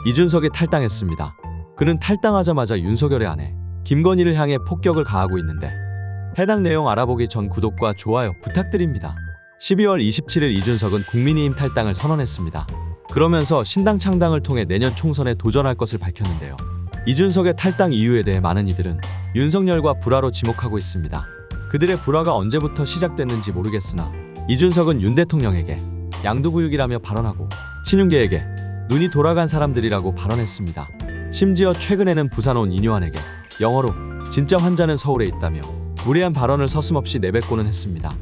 이준석이 탈당했습니다. 그는 탈당하자마자 윤석열의 아내 김건희를 향해 폭격을 가하고 있는데 해당 내용 알아보기 전 구독과 좋아요 부탁드립니다. 12월 27일 이준석은 국민의힘 탈당을 선언했습니다. 그러면서 신당 창당을 통해 내년 총선에 도전할 것을 밝혔는데요. 이준석의 탈당 이유에 대해 많은 이들은 윤석열과 불화로 지목하고 있습니다. 그들의 불화가 언제부터 시작됐는지 모르겠으나 이준석은 윤 대통령에게 양두구육이라며 발언하고 친윤계에게 눈이 돌아간 사람들이라고 발언했습니다. 심지어 최근에는 부산 온 인요한에게 영어로 진짜 환자는 서울에 있다며 무례한 발언을 서슴없이 내뱉고는 했습니다.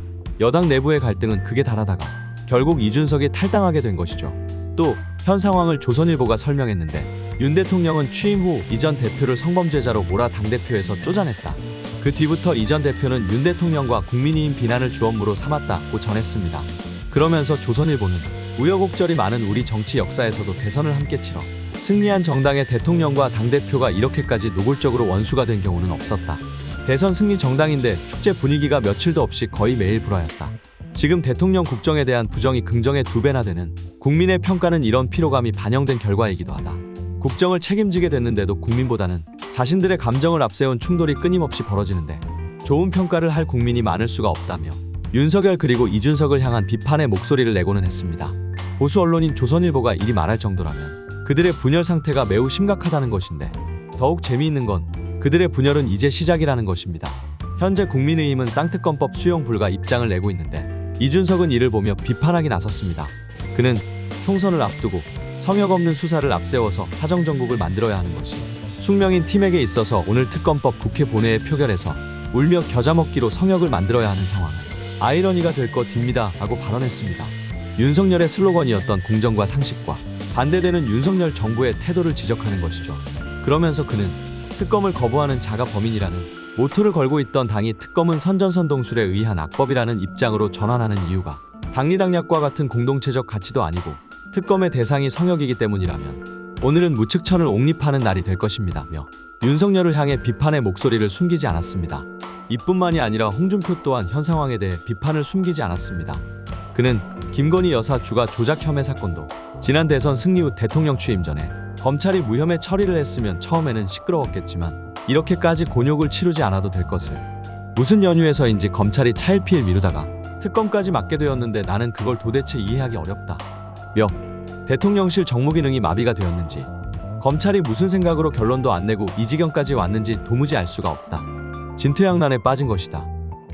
여당 내부의 갈등은 극에 달하다가 결국 이준석이 탈당하게 된 것이죠. 또 현 상황을 조선일보가 설명했는데 윤 대통령은 취임 후 이 전 대표를 성범죄자로 몰아 당대표에서 쫓아냈다. 그 뒤부터 이 전 대표는 윤 대통령과 국민의힘 비난을 주업무로 삼았다고 전했습니다. 그러면서 조선일보는 우여곡절이 많은 우리 정치 역사에서도 대선을 함께 치러 승리한 정당의 대통령과 당대표가 이렇게까지 노골적으로 원수가 된 경우는 없었다. 대선 승리 정당인데 축제 분위기가 며칠도 없이 거의 매일 불화였다. 지금 대통령 국정에 대한 부정이 긍정의 2배나 되는 국민의 평가는 이런 피로감이 반영된 결과이기도 하다. 국정을 책임지게 됐는데도 국민보다는 자신들의 감정을 앞세운 충돌이 끊임없이 벌어지는데 좋은 평가를 할 국민이 많을 수가 없다며 윤석열 그리고 이준석을 향한 비판의 목소리를 내고는 했습니다. 보수 언론인 조선일보가 이리 말할 정도라면 그들의 분열 상태가 매우 심각하다는 것인데 더욱 재미있는 건 그들의 분열은 이제 시작이라는 것입니다. 현재 국민의힘은 쌍특검법 수용 불가 입장을 내고 있는데 이준석은 이를 보며 비판하기 나섰습니다. 그는 총선을 앞두고 성역 없는 수사를 앞세워서 사정정국을 만들어야 하는 것이 숙명인 팀에게 있어서 오늘 특검법 국회 본회의에 표결해서 울며 겨자 먹기로 성역을 만들어야 하는 상황은 아이러니가 될 것입니다 라고 발언했습니다. 윤석열의 슬로건이었던 공정과 상식과 반대되는 윤석열 정부의 태도를 지적하는 것이죠. 그러면서 그는 특검을 거부하는 자가 범인이라는 모토를 걸고 있던 당이 특검은 선전선동술에 의한 악법이라는 입장으로 전환하는 이유가 당리당략과 같은 공동체적 가치도 아니고 특검의 대상이 성역이기 때문이라면 오늘은 무측천을 옹립하는 날이 될 것입니다며 윤석열을 향해 비판의 목소리를 숨기지 않았습니다. 이뿐만이 아니라 홍준표 또한 현 상황에 대해 비판을 숨기지 않았습니다. 그는 김건희 여사 주가 조작 혐의 사건도 지난 대선 승리 후 대통령 취임 전에 검찰이 무혐의 처리를 했으면 처음에는 시끄러웠겠지만 이렇게까지 곤욕을 치르지 않아도 될 것을 무슨 연유에서인지 검찰이 차일피일 미루다가 특검까지 맡게 되었는데 나는 그걸 도대체 이해하기 어렵다. 며 대통령실 정무기능이 마비가 되었는지 검찰이 무슨 생각으로 결론도 안 내고 이 지경까지 왔는지 도무지 알 수가 없다. 진퇴양난에 빠진 것이다.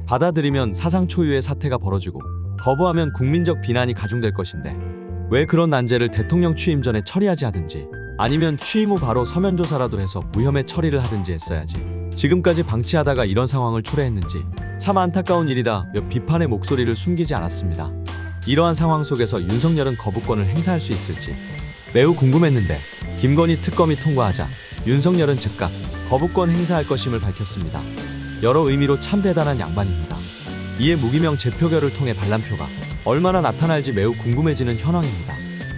받아들이면 사상 초유의 사태가 벌어지고 거부하면 국민적 비난이 가중될 것인데 왜 그런 난제를 대통령 취임 전에 처리하지 하든지 아니면 취임 후 바로 서면 조사라도 해서 무혐의 처리를 하든지 했어야지 지금까지 방치하다가 이런 상황을 초래했는지 참 안타까운 일이다 며 비판의 목소리를 숨기지 않았습니다. 이러한 상황 속에서 윤석열은 거부권을 행사할 수 있을지 매우 궁금했는데 김건희 특검이 통과하자 윤석열은 즉각 거부권 행사할 것임을 밝혔습니다. 여러 의미로 참 대단한 양반입니다. 이에 무기명 재표결을 통해 반란표가 얼마나 나타날지 매우 궁금해지는 현황입니다.